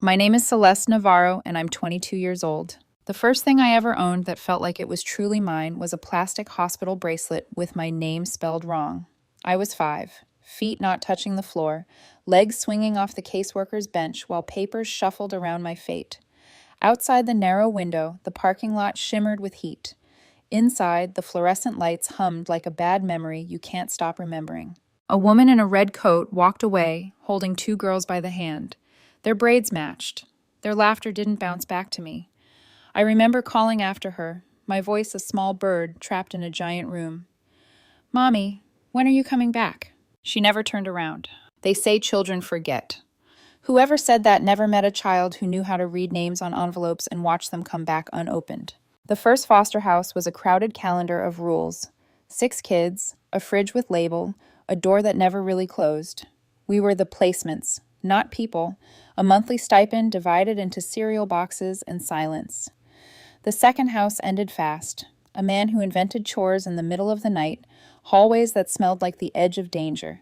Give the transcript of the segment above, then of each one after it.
My name is Celeste Navarro, and I'm 22 years old. The first thing I ever owned that felt like it was truly mine was a plastic hospital bracelet with my name spelled wrong. I was 5, feet not touching the floor, legs swinging off the caseworker's bench while papers shuffled around my fate. Outside the narrow window, the parking lot shimmered with heat. Inside, the fluorescent lights hummed like a bad memory you can't stop remembering. A woman in a red coat walked away, holding two girls by the hand. Their braids matched. Their laughter didn't bounce back to me. I remember calling after her, my voice a small bird trapped in a giant room. "Mommy, when are you coming back?" She never turned around. They say children forget. Whoever said that never met a child who knew how to read names on envelopes and watch them come back unopened. The first foster house was a crowded calendar of rules. 6 kids, a fridge with label, a door that never really closed. We were the placements, not people, a monthly stipend divided into cereal boxes and silence. The second house ended fast. A man who invented chores in the middle of the night, hallways that smelled like the edge of danger.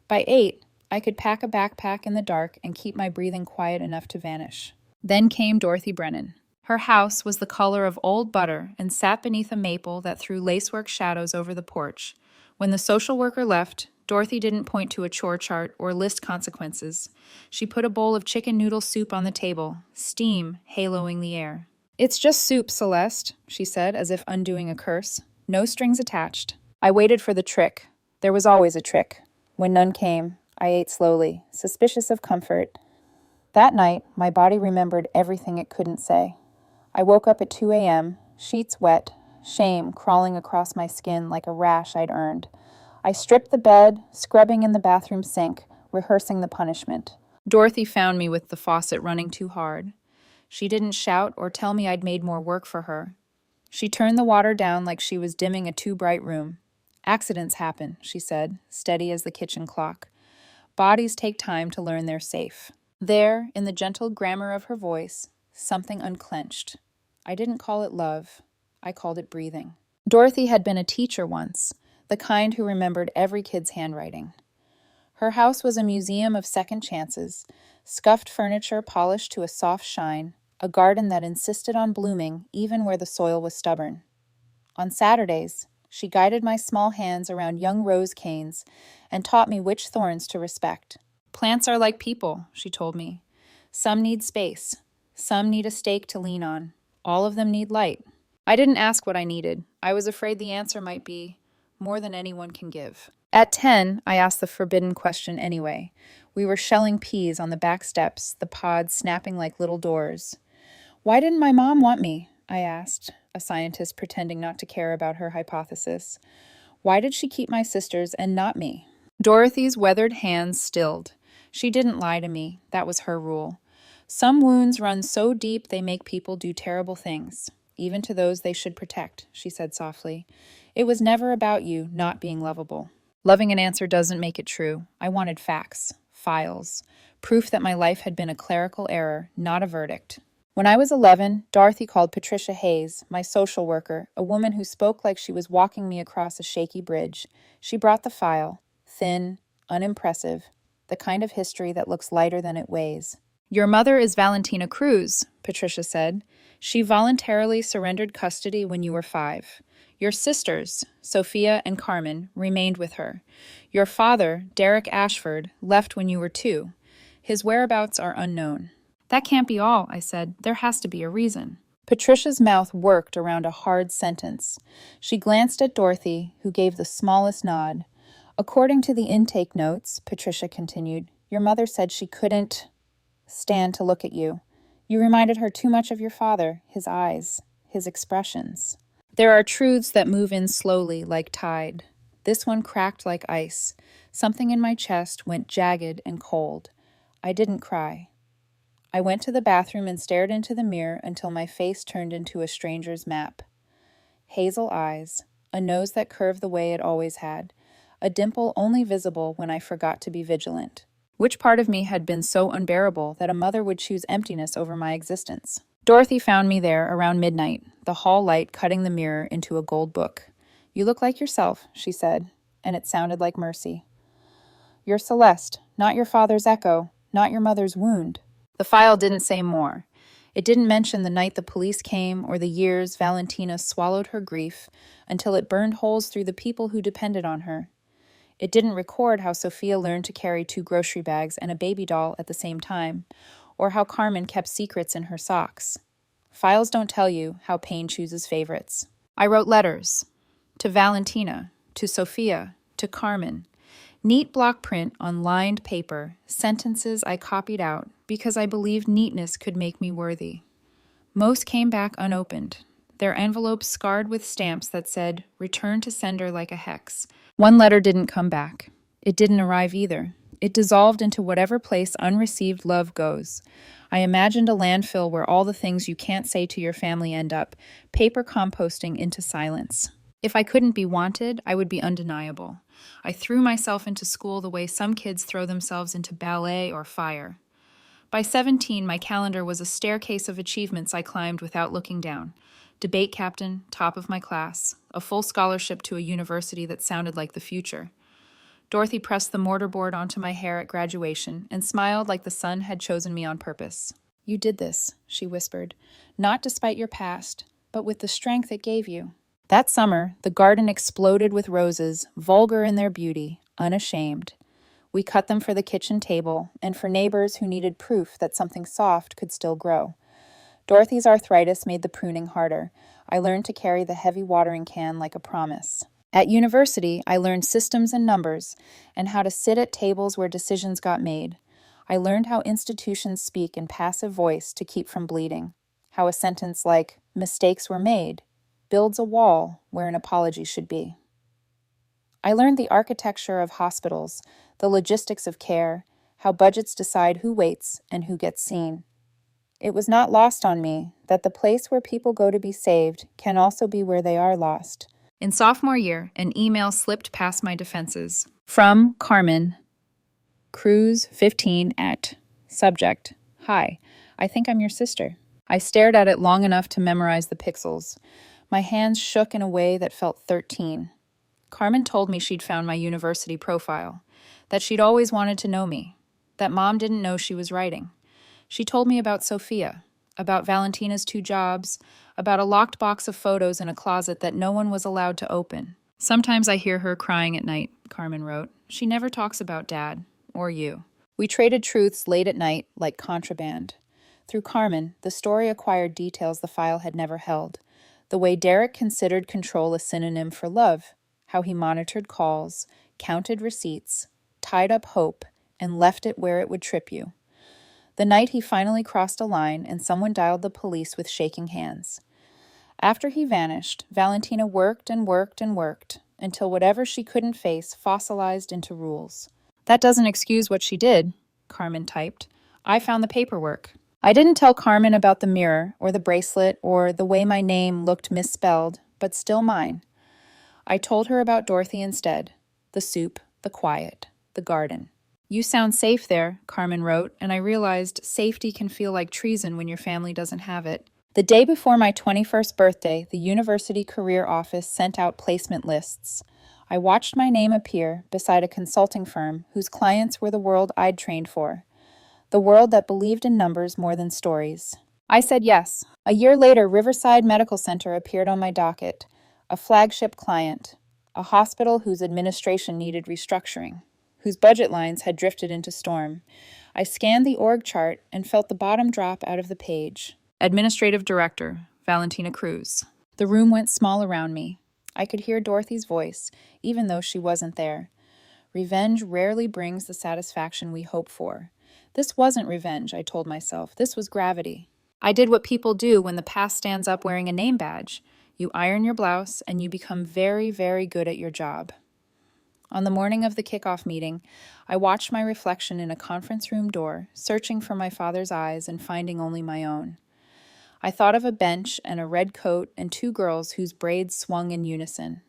By 8, I could pack a backpack in the dark and keep my breathing quiet enough to vanish. Then came Dorothy Brennan. Her house was the color of old butter and sat beneath a maple that threw lacework shadows over the porch. When the social worker left, Dorothy didn't point to a chore chart or list consequences. She put a bowl of chicken noodle soup on the table, steam haloing the air. "It's just soup, Celeste," she said, as if undoing a curse. "No strings attached." I waited for the trick. There was always a trick. When none came, I ate slowly, suspicious of comfort. That night, my body remembered everything it couldn't say. I woke up at 2 a.m., sheets wet, shame crawling across my skin like a rash I'd earned. I stripped the bed, scrubbing in the bathroom sink, rehearsing the punishment. Dorothy found me with the faucet running too hard. She didn't shout or tell me I'd made more work for her. She turned the water down like she was dimming a too bright room. "Accidents happen," she said, steady as the kitchen clock. "Bodies take time to learn they're safe." There, in the gentle grammar of her voice, something unclenched. I didn't call it love. I called it breathing. Dorothy had been a teacher once, the kind who remembered every kid's handwriting. Her house was a museum of second chances, scuffed furniture polished to a soft shine, a garden that insisted on blooming even where the soil was stubborn. On Saturdays, she guided my small hands around young rose canes and taught me which thorns to respect. "Plants are like people," she told me. "Some need space. Some need a stake to lean on. All of them need light." I didn't ask what I needed. I was afraid the answer might be more than anyone can give. At 10, I asked the forbidden question anyway. We were shelling peas on the back steps, the pods snapping like little doors. "Why didn't my mom want me?" I asked, a scientist pretending not to care about her hypothesis. "Why did she keep my sisters and not me?" Dorothy's weathered hands stilled. She didn't lie to me. That was her rule. "Some wounds run so deep they make people do terrible things, even to those they should protect," she said softly. "It was never about you not being lovable." Loving an answer doesn't make it true. I wanted facts, files, proof that my life had been a clerical error, not a verdict. When I was 11, Dorothy called Patricia Hayes, my social worker, a woman who spoke like she was walking me across a shaky bridge. She brought the file, thin, unimpressive, the kind of history that looks lighter than it weighs. "Your mother is Valentina Cruz," Patricia said. "She voluntarily surrendered custody when you were 5. Your sisters, Sophia and Carmen, remained with her. Your father, Derek Ashford, left when you were 2. His whereabouts are unknown." "That can't be all," I said. "There has to be a reason." Patricia's mouth worked around a hard sentence. She glanced at Dorothy, who gave the smallest nod. "According to the intake notes," Patricia continued, "your mother said she couldn't stand to look at you. You reminded her too much of your father, his eyes, his expressions." There are truths that move in slowly, like tide. This one cracked like ice. Something in my chest went jagged and cold. I didn't cry. I went to the bathroom and stared into the mirror until my face turned into a stranger's map. Hazel eyes, a nose that curved the way it always had, a dimple only visible when I forgot to be vigilant. Which part of me had been so unbearable that a mother would choose emptiness over my existence? Dorothy found me there around midnight, the hall light cutting the mirror into a gold book. "You look like yourself," she said, and it sounded like mercy. "You're Celeste, not your father's echo, not your mother's wound." The file didn't say more. It didn't mention the night the police came or the years Valentina swallowed her grief until it burned holes through the people who depended on her. It didn't record how Sophia learned to carry 2 grocery bags and a baby doll at the same time, or how Carmen kept secrets in her socks. Files don't tell you how pain chooses favorites. I wrote letters to Valentina, to Sophia, to Carmen. Neat block print on lined paper, sentences I copied out because I believed neatness could make me worthy. Most came back unopened, their envelopes scarred with stamps that said, "Return to sender like a hex." One letter didn't come back. It didn't arrive either. It dissolved into whatever place unreceived love goes. I imagined a landfill where all the things you can't say to your family end up, paper composting into silence. If I couldn't be wanted, I would be undeniable. I threw myself into school the way some kids throw themselves into ballet or fire. By 17, my calendar was a staircase of achievements I climbed without looking down. Debate captain, top of my class, a full scholarship to a university that sounded like the future. Dorothy pressed the mortarboard onto my hair at graduation and smiled like the sun had chosen me on purpose. "You did this," she whispered, "not despite your past, but with the strength it gave you." That summer, the garden exploded with roses, vulgar in their beauty, unashamed. We cut them for the kitchen table and for neighbors who needed proof that something soft could still grow. Dorothy's arthritis made the pruning harder. I learned to carry the heavy watering can like a promise. At university, I learned systems and numbers and how to sit at tables where decisions got made. I learned how institutions speak in passive voice to keep from bleeding, how a sentence like, "mistakes were made," builds a wall where an apology should be. I learned the architecture of hospitals, the logistics of care, how budgets decide who waits and who gets seen. It was not lost on me that the place where people go to be saved can also be where they are lost. In sophomore year, an email slipped past my defenses. From Carmen, Cruz 15 at subject, "Hi, I think I'm your sister." I stared at it long enough to memorize the pixels. My hands shook in a way that felt 13. Carmen told me she'd found my university profile, that she'd always wanted to know me, that Mom didn't know she was writing. She told me about Sophia, about Valentina's 2 jobs, about a locked box of photos in a closet that no one was allowed to open. "Sometimes I hear her crying at night," Carmen wrote. "She never talks about Dad, or you." We traded truths late at night like contraband. Through Carmen, the story acquired details the file had never held. The way Derek considered control a synonym for love, how he monitored calls, counted receipts, tied up hope, and left it where it would trip you. The night he finally crossed a line and someone dialed the police with shaking hands. After he vanished, Valentina worked and worked and worked until whatever she couldn't face fossilized into rules. "That doesn't excuse what she did," Carmen typed. "I found the paperwork." I didn't tell Carmen about the mirror or the bracelet or the way my name looked misspelled, but still mine. I told her about Dorothy instead. The soup, the quiet, the garden. "You sound safe there," Carmen wrote, and I realized safety can feel like treason when your family doesn't have it. The day before my 21st birthday, the University Career Office sent out placement lists. I watched my name appear beside a consulting firm whose clients were the world I'd trained for, the world that believed in numbers more than stories. I said yes. A year later, Riverside Medical Center appeared on my docket, a flagship client, a hospital whose administration needed restructuring, whose budget lines had drifted into storm. I scanned the org chart and felt the bottom drop out of the page. Administrative Director, Valentina Cruz. The room went small around me. I could hear Dorothy's voice, even though she wasn't there. Revenge rarely brings the satisfaction we hope for. This wasn't revenge, I told myself. This was gravity. I did what people do when the past stands up wearing a name badge. You iron your blouse and you become very, very good at your job. On the morning of the kickoff meeting, I watched my reflection in a conference room door, searching for my father's eyes and finding only my own. I thought of a bench and a red coat and 2 girls whose braids swung in unison.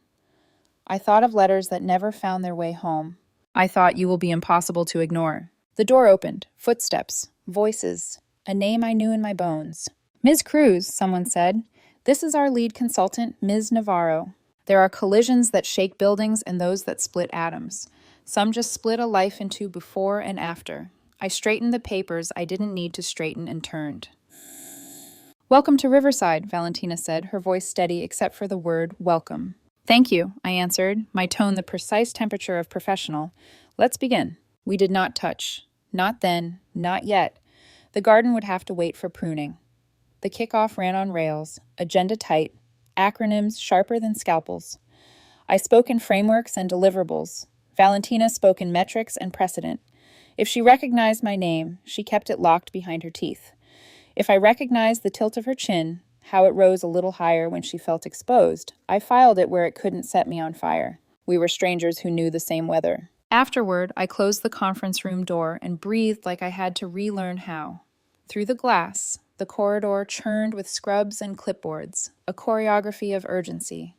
I thought of letters that never found their way home. I thought, "You will be impossible to ignore." The door opened. Footsteps. Voices. A name I knew in my bones. "Ms. Cruz," someone said. "This is our lead consultant, Ms. Navarro." There are collisions that shake buildings and those that split atoms. Some just split a life into before and after. I straightened the papers I didn't need to straighten and turned. Welcome to Riverside, Valentina said, her voice steady except for the word welcome. Thank you, I answered, my tone the precise temperature of professional. Let's begin. We did not touch. Not then, not yet. The garden would have to wait for pruning. The kickoff ran on rails, agenda tight, acronyms sharper than scalpels. I spoke in frameworks and deliverables. Valentina spoke in metrics and precedent. If she recognized my name, she kept it locked behind her teeth. If I recognized the tilt of her chin, how it rose a little higher when she felt exposed, I filed it where it couldn't set me on fire. We were strangers who knew the same weather. Afterward, I closed the conference room door and breathed like I had to relearn how. Through the glass, the corridor churned with scrubs and clipboards, a choreography of urgency.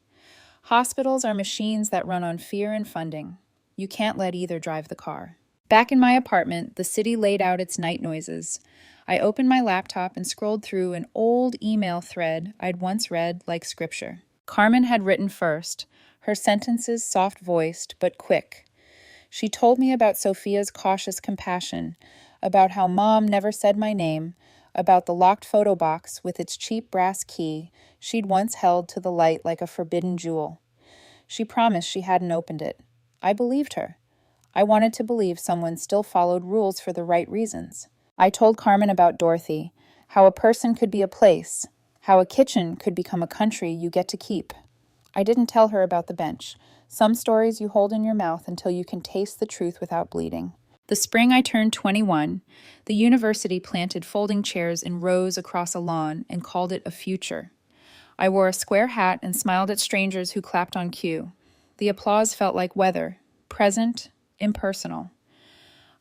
Hospitals are machines that run on fear and funding. You can't let either drive the car. Back in my apartment, the city laid out its night noises. I opened my laptop and scrolled through an old email thread I'd once read like scripture. Carmen had written first, her sentences soft-voiced but quick. She told me about Sophia's cautious compassion, about how Mom never said my name, about the locked photo box with its cheap brass key she'd once held to the light like a forbidden jewel. She promised she hadn't opened it. I believed her. I wanted to believe someone still followed rules for the right reasons. I told Carmen about Dorothy, how a person could be a place, how a kitchen could become a country you get to keep. I didn't tell her about the bench, some stories you hold in your mouth until you can taste the truth without bleeding. The spring I turned 21, the university planted folding chairs in rows across a lawn and called it a future. I wore a square hat and smiled at strangers who clapped on cue. The applause felt like weather, present, impersonal.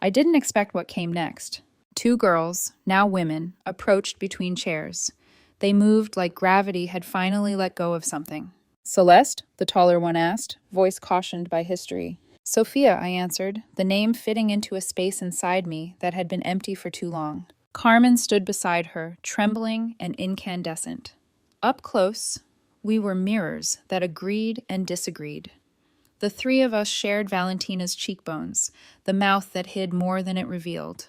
I didn't expect what came next. 2 girls, now women, approached between chairs. They moved like gravity had finally let go of something. Celeste, the taller one asked, voice cautioned by history. Sophia, I answered, the name fitting into a space inside me that had been empty for too long. Carmen stood beside her, trembling and incandescent. Up close, we were mirrors that agreed and disagreed. The 3 of us shared Valentina's cheekbones, the mouth that hid more than it revealed.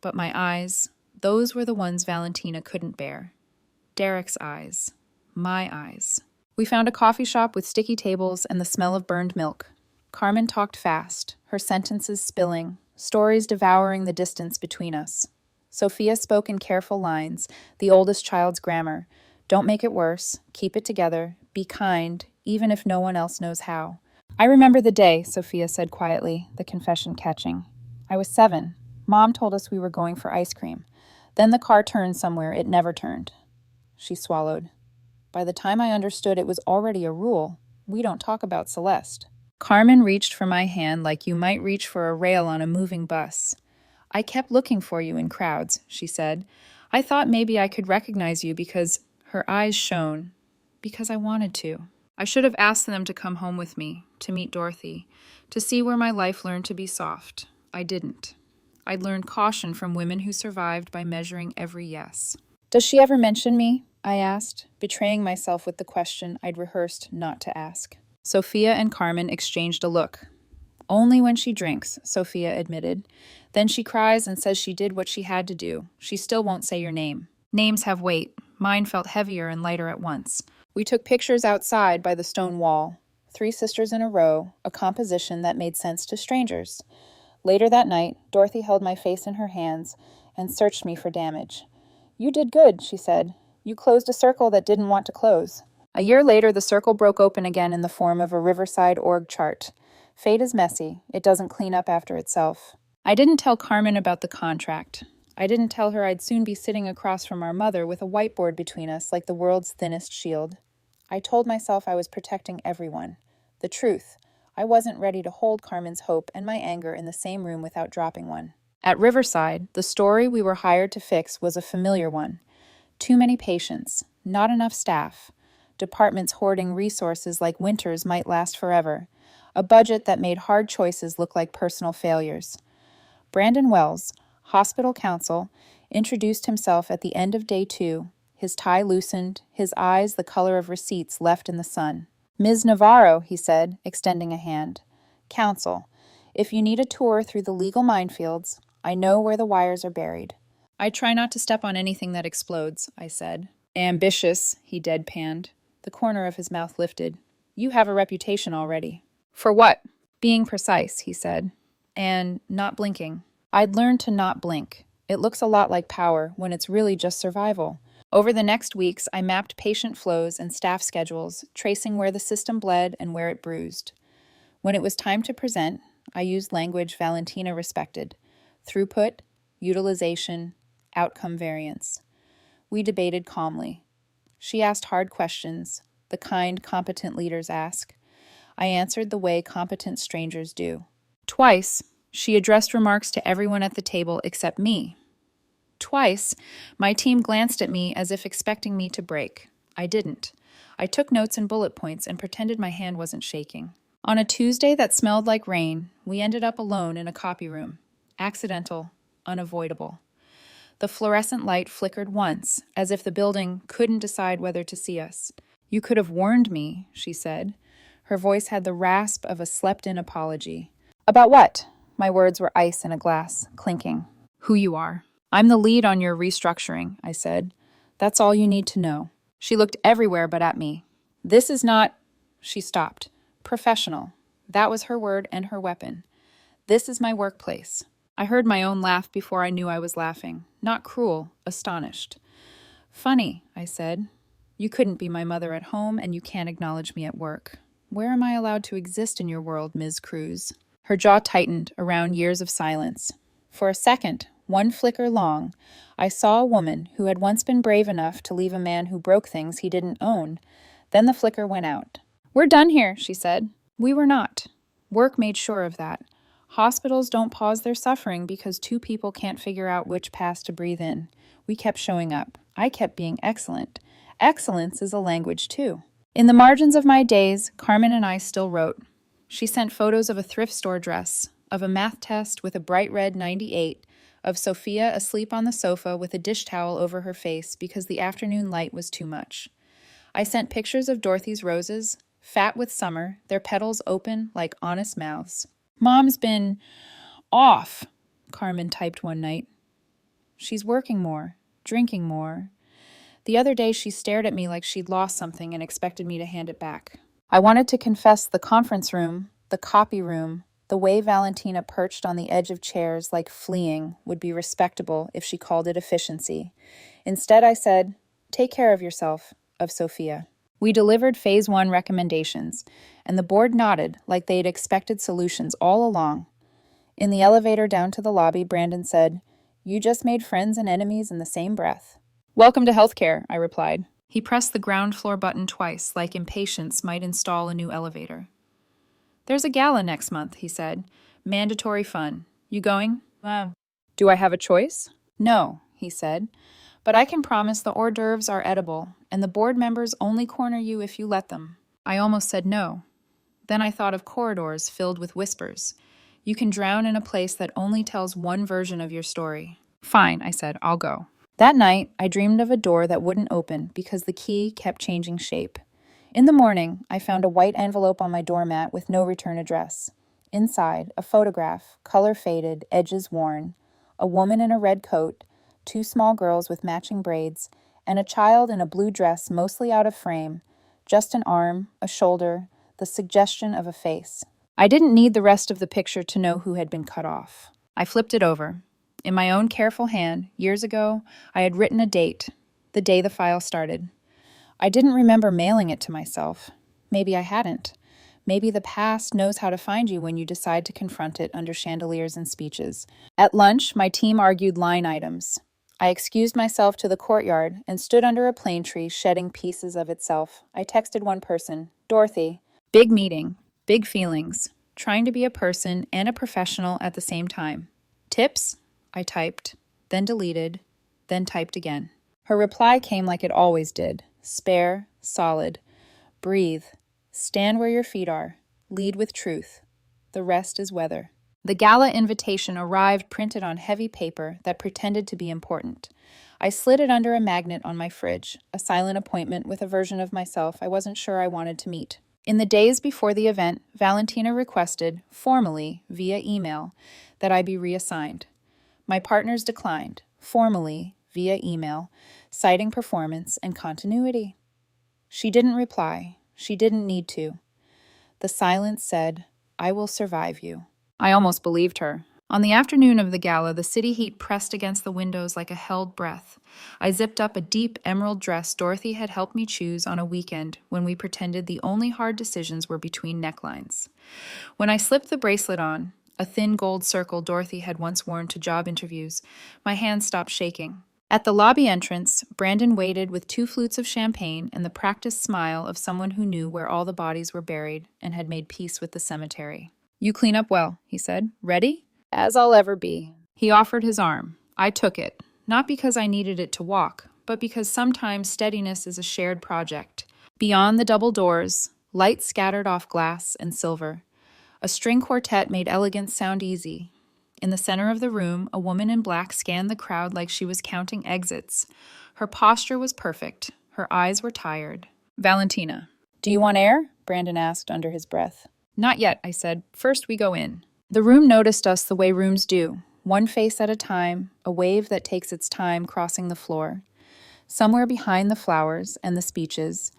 But my eyes, those were the ones Valentina couldn't bear. Derek's eyes. My eyes. We found a coffee shop with sticky tables and the smell of burned milk. Carmen talked fast, her sentences spilling, stories devouring the distance between us. Sophia spoke in careful lines, the oldest child's grammar. Don't make it worse, keep it together, be kind, even if no one else knows how. I remember the day, Sophia said quietly, the confession catching. I was 7. Mom told us we were going for ice cream. Then the car turned somewhere it never turned. She swallowed. By the time I understood it was already a rule, we don't talk about Celeste. Carmen reached for my hand like you might reach for a rail on a moving bus. I kept looking for you in crowds, she said. I thought maybe I could recognize you because her eyes shone. Because I wanted to. I should have asked them to come home with me, to meet Dorothy, to see where my life learned to be soft. I didn't. I'd learned caution from women who survived by measuring every yes. Does she ever mention me? I asked, betraying myself with the question I'd rehearsed not to ask. Sophia and Carmen exchanged a look. Only when she drinks, Sophia admitted. Then she cries and says she did what she had to do. She still won't say your name. Names have weight. Mine felt heavier and lighter at once. We took pictures outside by the stone wall. 3 sisters in a row, a composition that made sense to strangers. Later that night, Dorothy held my face in her hands and searched me for damage. You did good, she said. You closed a circle that didn't want to close. A year later, the circle broke open again in the form of a Riverside org chart. Fate is messy. It doesn't clean up after itself. I didn't tell Carmen about the contract. I didn't tell her I'd soon be sitting across from our mother with a whiteboard between us like the world's thinnest shield. I told myself I was protecting everyone. The truth. I wasn't ready to hold Carmen's hope and my anger in the same room without dropping one. At Riverside, the story we were hired to fix was a familiar one. Too many patients, not enough staff, departments hoarding resources like winters might last forever, a budget that made hard choices look like personal failures. Brandon Wells, hospital counsel, introduced himself at the end of day 2, his tie loosened, his eyes the color of receipts left in the sun. Ms. Navarro, he said, extending a hand. Counsel, if you need a tour through the legal minefields, I know where the wires are buried. I try not to step on anything that explodes, I said. Ambitious, he deadpanned. The corner of his mouth lifted. You have a reputation already. For what? Being precise, he said. And not blinking. I'd learned to not blink. It looks a lot like power when it's really just survival. Over the next weeks, I mapped patient flows and staff schedules, tracing where the system bled and where it bruised. When it was time to present, I used language Valentina respected: throughput, utilization, outcome variance. We debated calmly. She asked hard questions, the kind competent leaders ask. I answered the way competent strangers do. Twice, she addressed remarks to everyone at the table except me. Twice, my team glanced at me as if expecting me to break. I didn't. I took notes and bullet points and pretended my hand wasn't shaking. On a Tuesday that smelled like rain, we ended up alone in a copy room. Accidental, unavoidable. The fluorescent light flickered once, as if the building couldn't decide whether to see us. You could have warned me, she said. Her voice had the rasp of a slept-in apology. About what? My words were ice in a glass, clinking. Who you are. I'm the lead on your restructuring, I said. That's all you need to know. She looked everywhere but at me. This is not... She stopped. Professional. That was her word and her weapon. This is my workplace. I heard my own laugh before I knew I was laughing. Not cruel, astonished. Funny, I said. You couldn't be my mother at home, and you can't acknowledge me at work. Where am I allowed to exist in your world, Ms. Cruz? Her jaw tightened around years of silence. For a second, one flicker long, I saw a woman who had once been brave enough to leave a man who broke things he didn't own. Then the flicker went out. We're done here, she said. We were not. Work made sure of that. Hospitals don't pause their suffering because two people can't figure out which pass to breathe in. We kept showing up. I kept being excellent. Excellence is a language, too. In the margins of my days, Carmen and I still wrote. She sent photos of a thrift store dress, of a math test with a bright red 98, of Sophia asleep on the sofa with a dish towel over her face because the afternoon light was too much. I sent pictures of Dorothy's roses, fat with summer, their petals open like honest mouths. Mom's been off, Carmen typed one night. She's working more, drinking more. The other day she stared at me like she'd lost something and expected me to hand it back. I wanted to confess the conference room, the copy room, the way Valentina perched on the edge of chairs like fleeing would be respectable if she called it efficiency. Instead I said, take care of yourself, of Sophia. We delivered Phase 1 recommendations, and the board nodded like they'd expected solutions all along. In the elevator down to the lobby, Brandon said, You just made friends and enemies in the same breath. Welcome to healthcare, I replied. He pressed the ground floor button twice, like impatience might install a new elevator. There's a gala next month, he said. Mandatory fun. You going? Do I have a choice? No, he said. But I can promise the hors d'oeuvres are edible, and the board members only corner you if you let them. I almost said no. Then I thought of corridors filled with whispers. You can drown in a place that only tells one version of your story. Fine, I said, I'll go. That night, I dreamed of a door that wouldn't open because the key kept changing shape. In the morning, I found a white envelope on my doormat with no return address. Inside, a photograph, color faded, edges worn, a woman in a red coat, 2 small girls with matching braids, and a child in a blue dress mostly out of frame, just an arm, a shoulder, the suggestion of a face. I didn't need the rest of the picture to know who had been cut off. I flipped it over. In my own careful hand, years ago, I had written a date, the day the file started. I didn't remember mailing it to myself. Maybe I hadn't. Maybe the past knows how to find you when you decide to confront it under chandeliers and speeches. At lunch, my team argued line items. I excused myself to the courtyard and stood under a plane tree shedding pieces of itself. I texted one person, Dorothy. Big meeting, big feelings, trying to be a person and a professional at the same time. Tips? I typed, then deleted, then typed again. Her reply came like it always did. Spare, solid. Breathe. Stand where your feet are. Lead with truth. The rest is weather. The gala invitation arrived printed on heavy paper that pretended to be important. I slid it under a magnet on my fridge, a silent appointment with a version of myself I wasn't sure I wanted to meet. In the days before the event, Valentina requested, formally, via email, that I be reassigned. My partners declined, formally, via email, citing performance and continuity. She didn't reply. She didn't need to. The silence said, "I will survive you." I almost believed her. On the afternoon of the gala, the city heat pressed against the windows like a held breath. I zipped up a deep emerald dress Dorothy had helped me choose on a weekend when we pretended the only hard decisions were between necklines. When I slipped the bracelet on, a thin gold circle Dorothy had once worn to job interviews, my hand stopped shaking. At the lobby entrance, Brandon waited with 2 flutes of champagne and the practiced smile of someone who knew where all the bodies were buried and had made peace with the cemetery. "You clean up well," he said. "Ready?" "As I'll ever be." He offered his arm. I took it, not because I needed it to walk, but because sometimes steadiness is a shared project. Beyond the double doors, light scattered off glass and silver. A string quartet made elegance sound easy. In the center of the room, a woman in black scanned the crowd like she was counting exits. Her posture was perfect. Her eyes were tired. "Valentina." "Do you want air?" Brandon asked under his breath. "Not yet," I said. "First we go in." The room noticed us the way rooms do, one face at a time, a wave that takes its time crossing the floor. Somewhere behind the flowers and the speeches,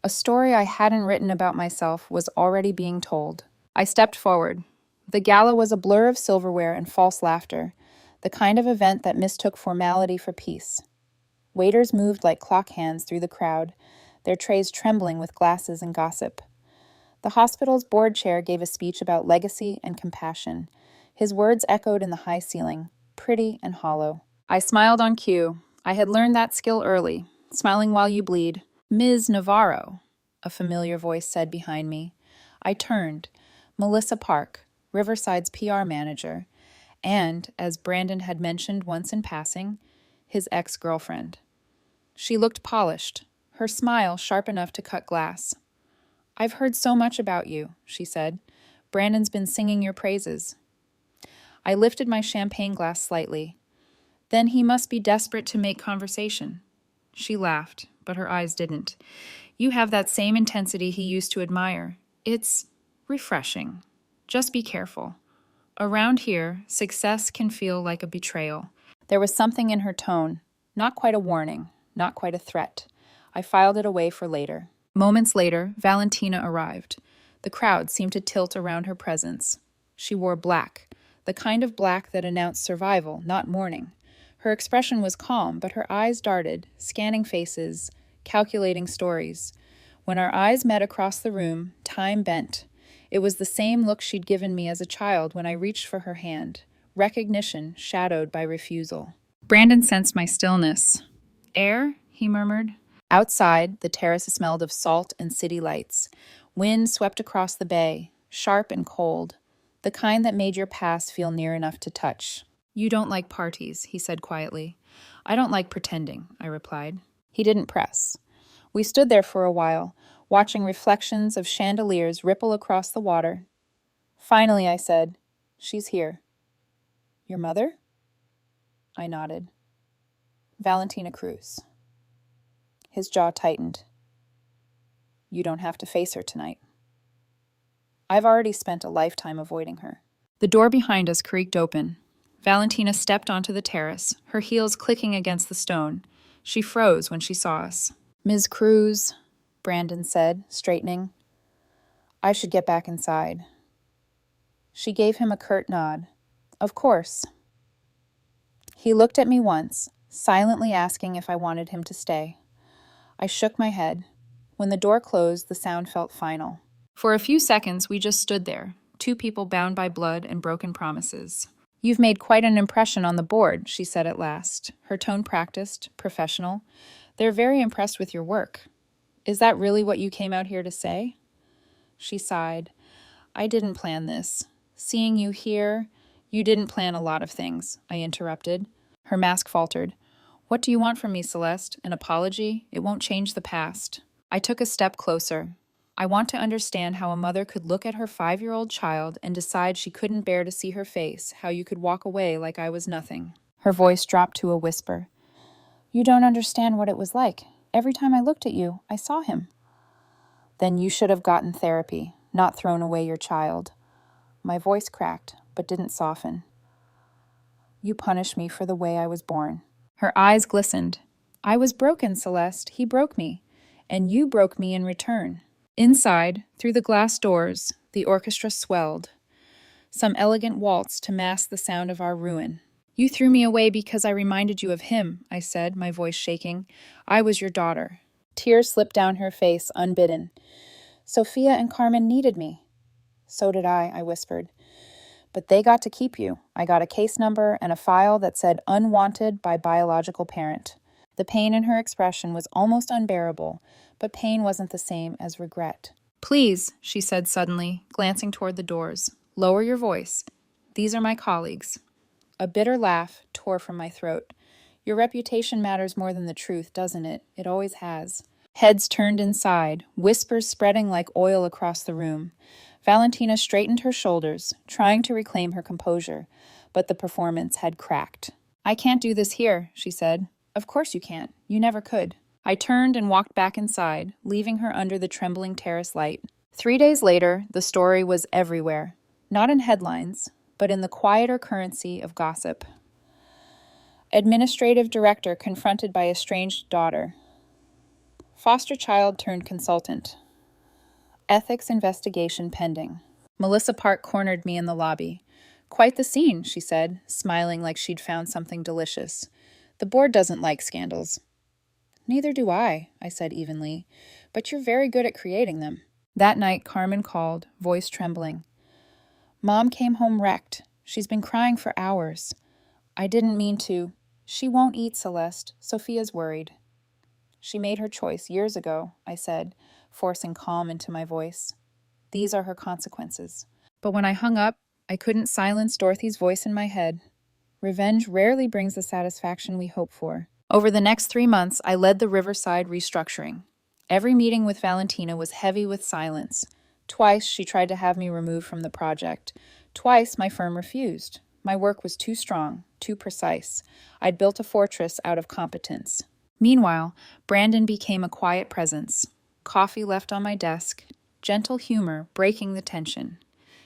a story I hadn't written about myself was already being told. I stepped forward. The gala was a blur of silverware and false laughter, the kind of event that mistook formality for peace. Waiters moved like clock hands through the crowd, their trays trembling with glasses and gossip. The hospital's board chair gave a speech about legacy and compassion. His words echoed in the high ceiling, pretty and hollow. I smiled on cue. I had learned that skill early, smiling while you bleed. "Ms. Navarro," a familiar voice said behind me. I turned. Melissa Park, Riverside's PR manager, and, as Brandon had mentioned once in passing, his ex-girlfriend. She looked polished, her smile sharp enough to cut glass. "I've heard so much about you," she said. "Brandon's been singing your praises." I lifted my champagne glass slightly. "Then he must be desperate to make conversation." She laughed, but her eyes didn't. "You have that same intensity he used to admire. It's refreshing. Just be careful. Around here, success can feel like a betrayal." There was something in her tone, not quite a warning, not quite a threat. I filed it away for later. Moments later, Valentina arrived. The crowd seemed to tilt around her presence. She wore black, the kind of black that announced survival, not mourning. Her expression was calm, but her eyes darted, scanning faces, calculating stories. When our eyes met across the room, time bent. It was the same look she'd given me as a child when I reached for her hand, recognition shadowed by refusal. Brandon sensed my stillness. "Air?" he murmured. Outside, the terrace smelled of salt and city lights. Wind swept across the bay, sharp and cold, the kind that made your past feel near enough to touch. "You don't like parties," he said quietly. "I don't like pretending," I replied. He didn't press. We stood there for a while, watching reflections of chandeliers ripple across the water. Finally, I said, "She's here." "Your mother?" I nodded. "Valentina Cruz." His jaw tightened. "You don't have to face her tonight. I've already spent a lifetime avoiding her." The door behind us creaked open. Valentina stepped onto the terrace, her heels clicking against the stone. She froze when she saw us. "Ms. Cruz," Brandon said, straightening. "I should get back inside." She gave him a curt nod. "Of course." He looked at me once, silently asking if I wanted him to stay. I shook my head. When the door closed, the sound felt final. For a few seconds, we just stood there, 2 people bound by blood and broken promises. "You've made quite an impression on the board," she said at last, her tone practiced, professional. "They're very impressed with your work. Is that really what you came out here to say?" She sighed. "I didn't plan this. Seeing you here, you didn't plan a lot of things," I interrupted. Her mask faltered. "What do you want from me, Celeste? An apology? It won't change the past." I took a step closer. "I want to understand how a mother could look at her 5-year-old child and decide she couldn't bear to see her face, how you could walk away like I was nothing." Her voice dropped to a whisper. "You don't understand what it was like. Every time I looked at you, I saw him." "Then you should have gotten therapy, not thrown away your child." My voice cracked, but didn't soften. You punish me for the way I was born." Her eyes glistened. "I was broken, Celeste. He broke me. And you broke me in return." Inside, through the glass doors, the orchestra swelled. Some elegant waltz to mask the sound of our ruin. "You threw me away because I reminded you of him," I said, my voice shaking. "I was your daughter." Tears slipped down her face, unbidden. "Sophia and Carmen needed me." "So did I whispered. "But they got to keep you. I got a case number and a file that said unwanted by biological parent." The pain in her expression was almost unbearable, but pain wasn't the same as regret. "Please," she said suddenly, glancing toward the doors, "lower your voice. These are my colleagues." A bitter laugh tore from my throat. "Your reputation matters more than the truth, doesn't it? It always has." Heads turned inside, whispers spreading like oil across the room. Valentina straightened her shoulders, trying to reclaim her composure, but the performance had cracked. "I can't do this here," she said. "Of course you can't. You never could." I turned and walked back inside, leaving her under the trembling terrace light. 3 days later, the story was everywhere. Not in headlines, but in the quieter currency of gossip. Administrative director confronted by estranged daughter. Foster child turned consultant. Ethics investigation pending. Melissa Park cornered me in the lobby. "Quite the scene," she said, smiling like she'd found something delicious. "The board doesn't like scandals." "Neither do I said evenly. "But you're very good at creating them." That night, Carmen called, voice trembling. "Mom came home wrecked. She's been crying for hours." "I didn't mean to." "She won't eat, Celeste. Sophia's worried." "She made her choice years ago," I said, forcing calm into my voice. "These are her consequences." But when I hung up, I couldn't silence Dorothy's voice in my head. Revenge rarely brings the satisfaction we hope for. Over the next 3 months, I led the Riverside restructuring. Every meeting with Valentina was heavy with silence. Twice, she tried to have me removed from the project. Twice, my firm refused. My work was too strong, too precise. I'd built a fortress out of competence. Meanwhile, Brandon became a quiet presence. Coffee left on my desk, gentle humor breaking the tension.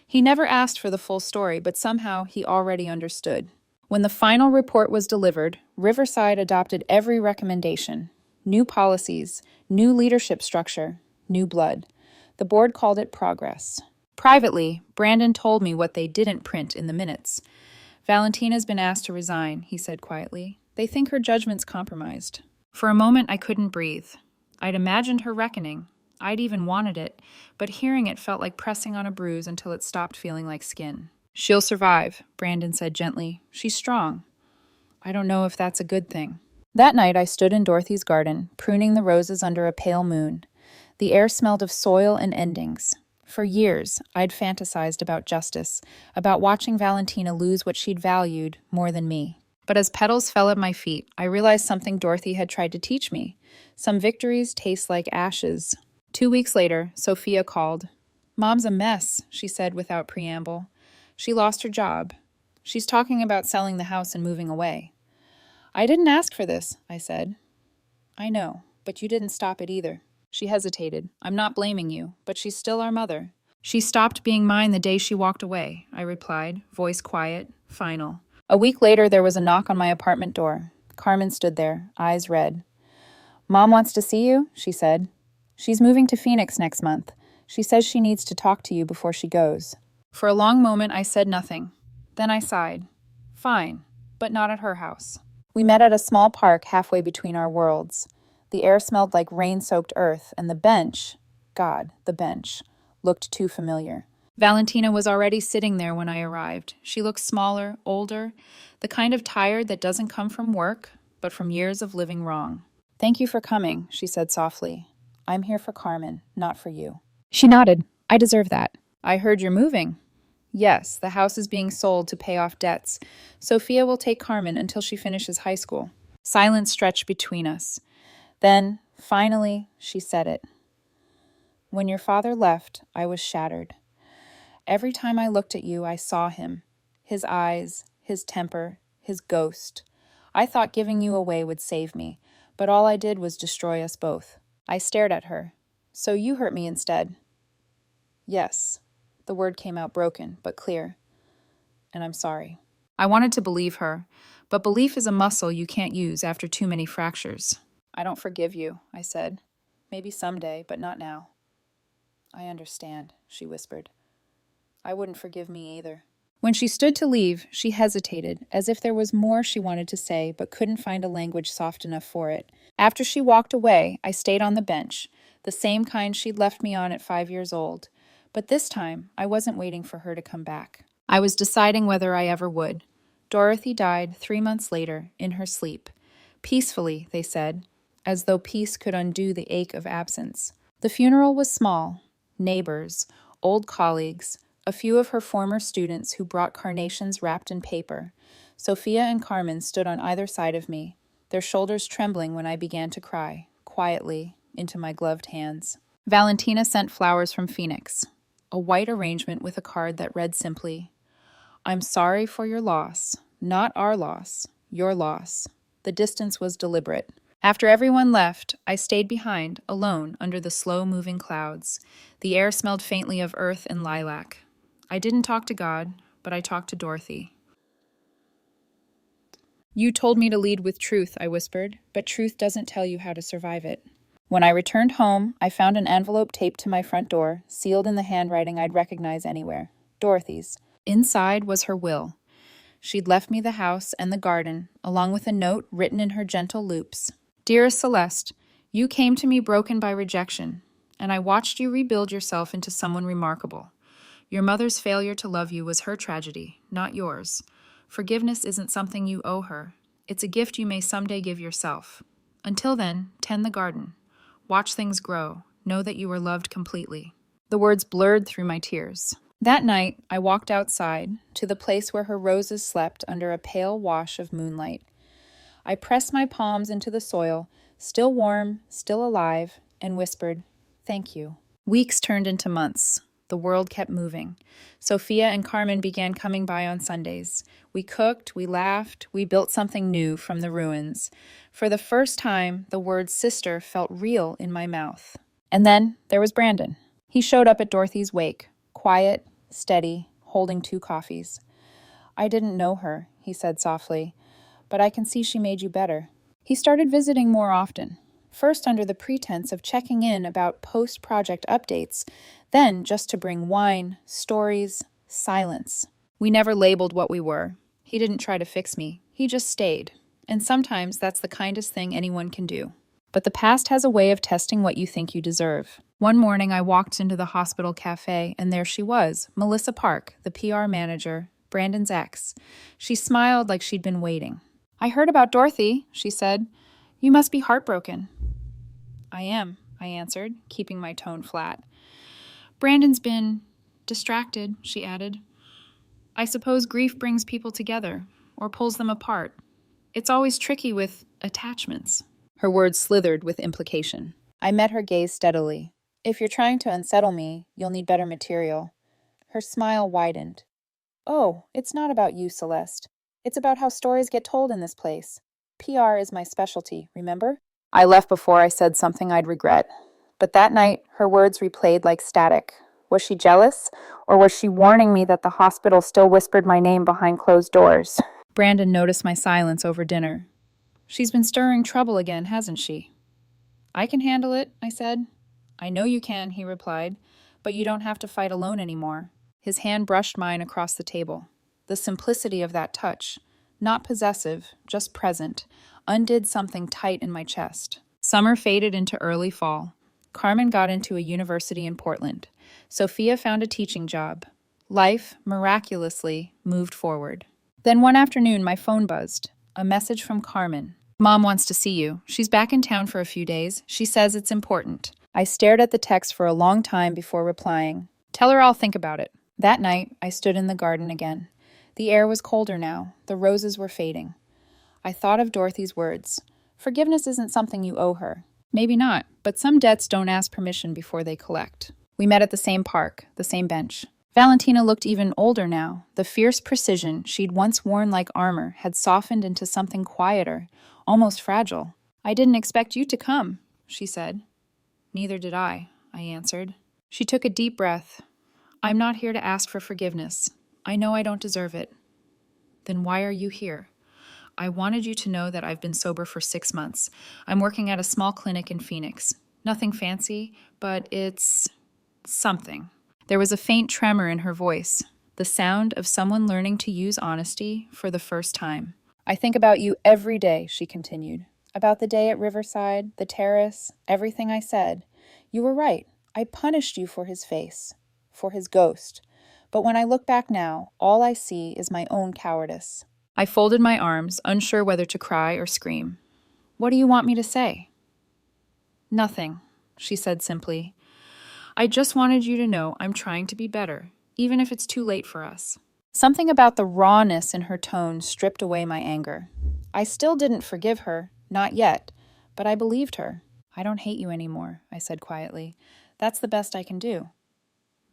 He never asked for the full story, but somehow he already understood. When the final report was delivered, Riverside adopted every recommendation. New policies, new leadership structure, new blood. The board called it progress. Privately, Brandon told me what they didn't print in the minutes. "Valentina's been asked to resign," he said quietly. "They think her judgment's compromised." For a moment, I couldn't breathe. I'd imagined her reckoning. I'd even wanted it, but hearing it felt like pressing on a bruise until it stopped feeling like skin. "She'll survive," Brandon said gently. "She's strong." I don't know if that's a good thing. That night, I stood in Dorothy's garden, pruning the roses under a pale moon. The air smelled of soil and endings. For years, I'd fantasized about justice, about watching Valentina lose what she'd valued more than me. But as petals fell at my feet, I realized something Dorothy had tried to teach me. Some victories taste like ashes. 2 weeks later, Sophia called. "Mom's a mess," she said without preamble. "She lost her job. She's talking about selling the house and moving away." "I didn't ask for this," I said. "I know, but you didn't stop it either." She hesitated. "I'm not blaming you, but she's still our mother." "She stopped being mine the day she walked away," I replied, voice quiet, final. A week later, there was a knock on my apartment door. Carmen stood there, eyes red. "Mom wants to see you," she said. "She's moving to Phoenix next month. She says she needs to talk to you before she goes." For a long moment, I said nothing. Then I sighed. Fine, but not at her house. We met at a small park halfway between our worlds. The air smelled like rain-soaked earth, and the bench, God, the bench, looked too familiar. Valentina was already sitting there when I arrived. She looked smaller, older, the kind of tired that doesn't come from work, but from years of living wrong. "Thank you for coming," she said softly. "I'm here for Carmen, not for you." She nodded. "I deserve that." "I heard you're moving." "Yes, the house is being sold to pay off debts. Sophia will take Carmen until she finishes high school." Silence stretched between us. Then, finally, she said it. "When your father left, I was shattered. Every time I looked at you, I saw him. His eyes, his temper, his ghost. I thought giving you away would save me, but all I did was destroy us both." I stared at her. "So you hurt me instead." "Yes." The word came out broken, but clear. "And I'm sorry." I wanted to believe her, but belief is a muscle you can't use after too many fractures. I don't forgive you, I said. Maybe someday, but not now. I understand, she whispered. I wouldn't forgive me either. When she stood to leave, she hesitated, as if there was more she wanted to say, but couldn't find a language soft enough for it. After she walked away, I stayed on the bench, the same kind she'd left me on at 5 years old. But this time, I wasn't waiting for her to come back. I was deciding whether I ever would. Dorothy died 3 months later, in her sleep. Peacefully, they said, as though peace could undo the ache of absence. The funeral was small. Neighbors, old colleagues, a few of her former students who brought carnations wrapped in paper. Sophia and Carmen stood on either side of me, their shoulders trembling when I began to cry, quietly, into my gloved hands. Valentina sent flowers from Phoenix, a white arrangement with a card that read simply, I'm sorry for your loss, not our loss, your loss. The distance was deliberate. After everyone left, I stayed behind, alone, under the slow-moving clouds. The air smelled faintly of earth and lilac. I didn't talk to God, but I talked to Dorothy. You told me to lead with truth, I whispered, but truth doesn't tell you how to survive it. When I returned home, I found an envelope taped to my front door, sealed in the handwriting I'd recognize anywhere. Dorothy's. Inside was her will. She'd left me the house and the garden, along with a note written in her gentle loops. Dearest Celeste, you came to me broken by rejection, and I watched you rebuild yourself into someone remarkable. Your mother's failure to love you was her tragedy, not yours. Forgiveness isn't something you owe her. It's a gift you may someday give yourself. Until then, tend the garden. Watch things grow. Know that you are loved completely. The words blurred through my tears. That night, I walked outside, to the place where her roses slept under a pale wash of moonlight. I pressed my palms into the soil, still warm, still alive, and whispered, Thank you. Weeks turned into months. The world kept moving. Sophia and Carmen began coming by on Sundays. We cooked, we laughed, we built something new from the ruins. For the first time, the word sister felt real in my mouth. And then there was Brandon. He showed up at Dorothy's wake, quiet, steady, holding 2 coffees. I didn't know her, he said softly, but I can see she made you better. He started visiting more often, first under the pretense of checking in about post-project updates, then just to bring wine, stories, silence. We never labeled what we were. He didn't try to fix me. He just stayed. And sometimes that's the kindest thing anyone can do. But the past has a way of testing what you think you deserve. One morning, I walked into the hospital cafe, and there she was, Melissa Park, the PR manager, Brandon's ex. She smiled like she'd been waiting. I heard about Dorothy, she said. You must be heartbroken. I am, I answered, keeping my tone flat. Brandon's been distracted, she added. I suppose grief brings people together, or pulls them apart. It's always tricky with attachments. Her words slithered with implication. I met her gaze steadily. If you're trying to unsettle me, you'll need better material. Her smile widened. Oh, it's not about you, Celeste. It's about how stories get told in this place. PR is my specialty, remember? I left before I said something I'd regret. But that night, her words replayed like static. Was she jealous? Or was she warning me that the hospital still whispered my name behind closed doors? Brandon noticed my silence over dinner. She's been stirring trouble again, hasn't she? I can handle it, I said. I know you can, he replied, but you don't have to fight alone anymore. His hand brushed mine across the table. The simplicity of that touch, not possessive, just present, undid something tight in my chest. Summer faded into early fall. Carmen got into a university in Portland. Sophia found a teaching job. Life, miraculously, moved forward. Then one afternoon, my phone buzzed. A message from Carmen. Mom wants to see you. She's back in town for a few days. She says it's important. I stared at the text for a long time before replying. Tell her I'll think about it. That night, I stood in the garden again. The air was colder now. The roses were fading. I thought of Dorothy's words. Forgiveness isn't something you owe her. Maybe not, but some debts don't ask permission before they collect. We met at the same park, the same bench. Valentina looked even older now. The fierce precision she'd once worn like armor had softened into something quieter, almost fragile. I didn't expect you to come, she said. Neither did I answered. She took a deep breath. I'm not here to ask for forgiveness. I know I don't deserve it. Then why are you here? I wanted you to know that I've been sober for 6 months. I'm working at a small clinic in Phoenix. Nothing fancy, but it's something. There was a faint tremor in her voice, the sound of someone learning to use honesty for the first time. I think about you every day, she continued. About the day at Riverside, the terrace, everything I said. You were right. I punished you for his face, for his ghost. But when I look back now, all I see is my own cowardice. I folded my arms, unsure whether to cry or scream. What do you want me to say? Nothing, she said simply. I just wanted you to know I'm trying to be better, even if it's too late for us. Something about the rawness in her tone stripped away my anger. I still didn't forgive her, not yet, but I believed her. I don't hate you anymore, I said quietly. That's the best I can do.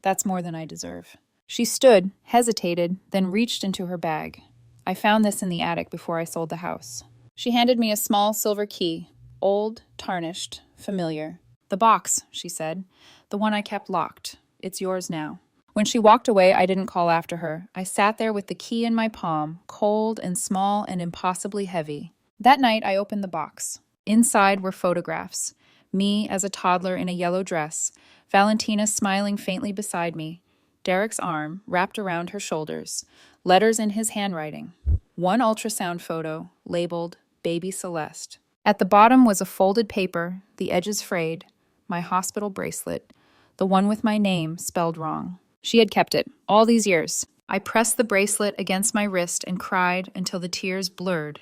That's more than I deserve. She stood, hesitated, then reached into her bag. I found this in the attic before I sold the house. She handed me a small silver key, old, tarnished, familiar. The box, she said. The one I kept locked. It's yours now. When she walked away, I didn't call after her. I sat there with the key in my palm, cold and small and impossibly heavy. That night, I opened the box. Inside were photographs. Me as a toddler in a yellow dress, Valentina smiling faintly beside me, Derek's arm wrapped around her shoulders, letters in his handwriting. One ultrasound photo, labeled Baby Celeste. At the bottom was a folded paper, the edges frayed, my hospital bracelet, the one with my name spelled wrong. She had kept it, all these years. I pressed the bracelet against my wrist and cried until the tears blurred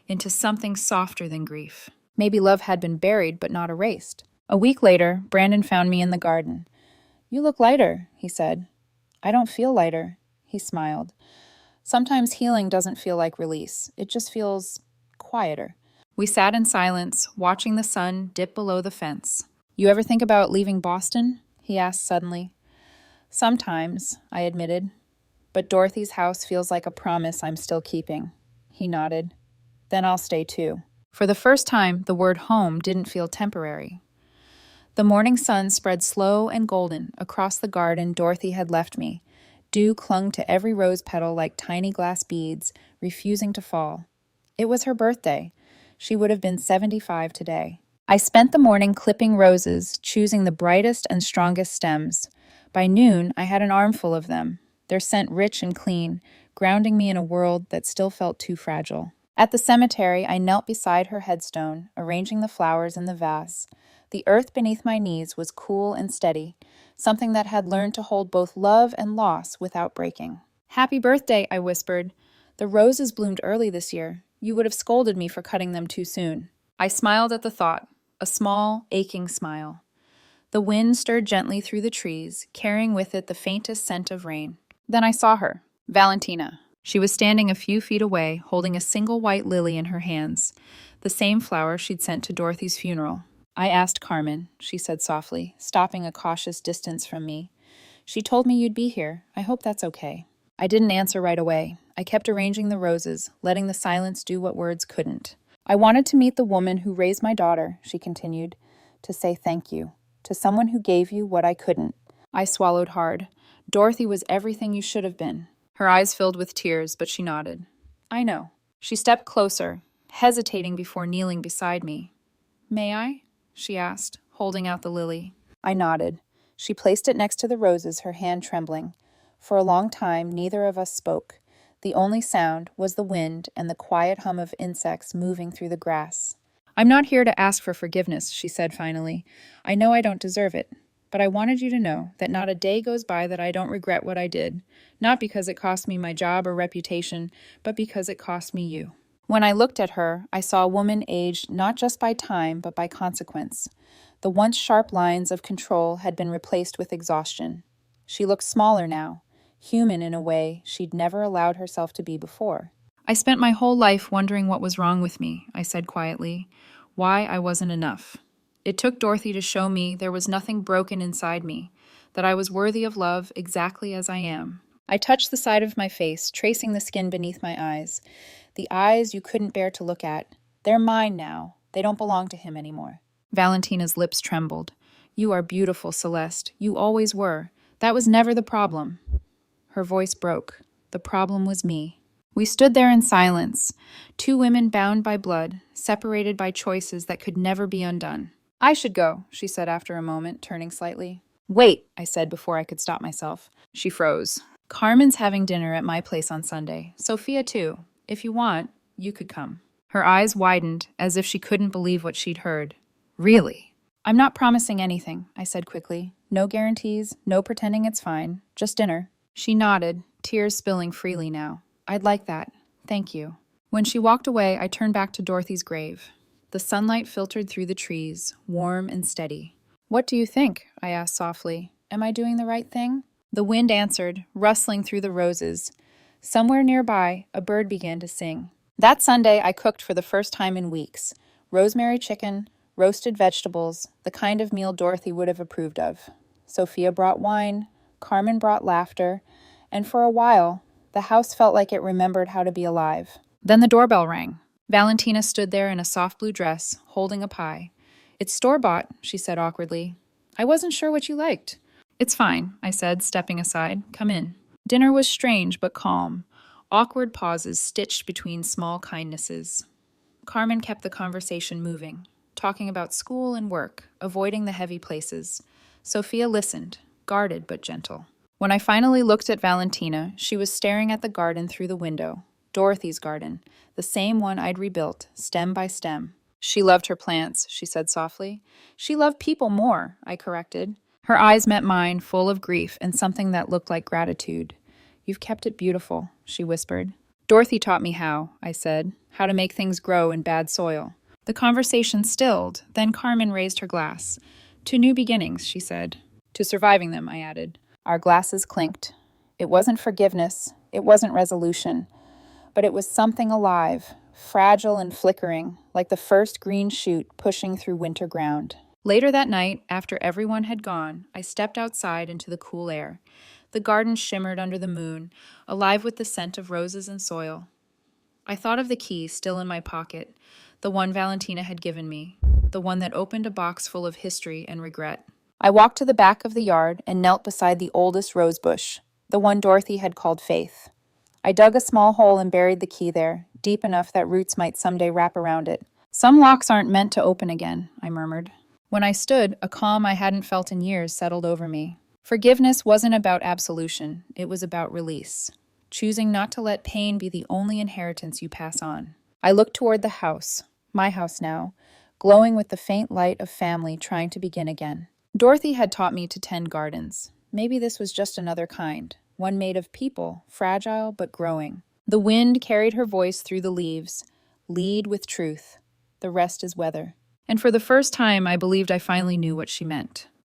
into something softer than grief. Maybe love had been buried but not erased. A week later, Brandon found me in the garden. You look lighter, he said. I don't feel lighter, he smiled. Sometimes healing doesn't feel like release. It just feels quieter. We sat in silence, watching the sun dip below the fence. You ever think about leaving Boston? He asked suddenly. Sometimes, I admitted. But Dorothy's house feels like a promise I'm still keeping. He nodded. Then I'll stay too. For the first time, the word home didn't feel temporary. The morning sun spread slow and golden across the garden Dorothy had left me. Dew clung to every rose petal like tiny glass beads, refusing to fall. It was her birthday. She would have been 75 today. I spent the morning clipping roses, choosing the brightest and strongest stems. By noon, I had an armful of them, their scent rich and clean, grounding me in a world that still felt too fragile. At the cemetery, I knelt beside her headstone, arranging the flowers in the vase. The earth beneath my knees was cool and steady, something that had learned to hold both love and loss without breaking. Happy birthday, I whispered. The roses bloomed early this year. You would have scolded me for cutting them too soon. I smiled at the thought, a small, aching smile. The wind stirred gently through the trees, carrying with it the faintest scent of rain. Then I saw her, Valentina. She was standing a few feet away, holding a single white lily in her hands, the same flower she'd sent to Dorothy's funeral. I asked Carmen, she said softly, stopping a cautious distance from me. She told me you'd be here. I hope that's okay. I didn't answer right away. I kept arranging the roses, letting the silence do what words couldn't. I wanted to meet the woman who raised my daughter, she continued, to say thank you, to someone who gave you what I couldn't. I swallowed hard. Dorothy was everything you should have been. Her eyes filled with tears, but she nodded. I know. She stepped closer, hesitating before kneeling beside me. May I? She asked, holding out the lily. I nodded. She placed it next to the roses, her hand trembling. For a long time, neither of us spoke. The only sound was the wind and the quiet hum of insects moving through the grass. I'm not here to ask for forgiveness, she said finally. I know I don't deserve it, but I wanted you to know that not a day goes by that I don't regret what I did, not because it cost me my job or reputation, but because it cost me you. When I looked at her, I saw a woman aged not just by time, but by consequence. The once sharp lines of control had been replaced with exhaustion. She looked smaller now, human in a way she'd never allowed herself to be before. I spent my whole life wondering what was wrong with me, I said quietly, why I wasn't enough. It took Dorothy to show me there was nothing broken inside me, that I was worthy of love exactly as I am. I touched the side of my face, tracing the skin beneath my eyes. The eyes you couldn't bear to look at. They're mine now. They don't belong to him anymore. Valentina's lips trembled. You are beautiful, Celeste. You always were. That was never the problem. Her voice broke. The problem was me. We stood there in silence, two women bound by blood, separated by choices that could never be undone. I should go, she said after a moment, turning slightly. Wait, I said before I could stop myself. She froze. Carmen's having dinner at my place on Sunday. Sophia, too. If you want, you could come. Her eyes widened, as if she couldn't believe what she'd heard. Really? I'm not promising anything, I said quickly. No guarantees, no pretending it's fine. Just dinner. She nodded, tears spilling freely now. I'd like that. Thank you. When she walked away, I turned back to Dorothy's grave. The sunlight filtered through the trees, warm and steady. What do you think? I asked softly. Am I doing the right thing? The wind answered, rustling through the roses. Somewhere nearby, a bird began to sing. That Sunday, I cooked for the first time in weeks. Rosemary chicken, roasted vegetables, the kind of meal Dorothy would have approved of. Sophia brought wine, Carmen brought laughter, and for a while, the house felt like it remembered how to be alive. Then the doorbell rang. Valentina stood there in a soft blue dress, holding a pie. It's store-bought, she said awkwardly. I wasn't sure what you liked. It's fine, I said, stepping aside. Come in. Dinner was strange but calm. Awkward pauses stitched between small kindnesses. Carmen kept the conversation moving, talking about school and work, avoiding the heavy places. Sophia listened, guarded but gentle. When I finally looked at Valentina, she was staring at the garden through the window. Dorothy's garden, the same one I'd rebuilt, stem by stem. She loved her plants, she said softly. She loved people more, I corrected. Her eyes met mine, full of grief and something that looked like gratitude. You've kept it beautiful, she whispered. Dorothy taught me how, I said, how to make things grow in bad soil. The conversation stilled, then Carmen raised her glass. To new beginnings, she said. To surviving them, I added. Our glasses clinked. It wasn't forgiveness, it wasn't resolution, but it was something alive, fragile and flickering, like the first green shoot pushing through winter ground. Later that night, after everyone had gone, I stepped outside into the cool air. The garden shimmered under the moon, alive with the scent of roses and soil. I thought of the key still in my pocket, the one Valentina had given me, the one that opened a box full of history and regret. I walked to the back of the yard and knelt beside the oldest rose bush, the one Dorothy had called Faith. I dug a small hole and buried the key there, deep enough that roots might someday wrap around it. Some locks aren't meant to open again, I murmured. When I stood, a calm I hadn't felt in years settled over me. Forgiveness wasn't about absolution, it was about release. Choosing not to let pain be the only inheritance you pass on. I looked toward the house, my house now, glowing with the faint light of family trying to begin again. Dorothy had taught me to tend gardens. Maybe this was just another kind, one made of people, fragile but growing. The wind carried her voice through the leaves. Lead with truth. The rest is weather. And for the first time, I believed I finally knew what she meant.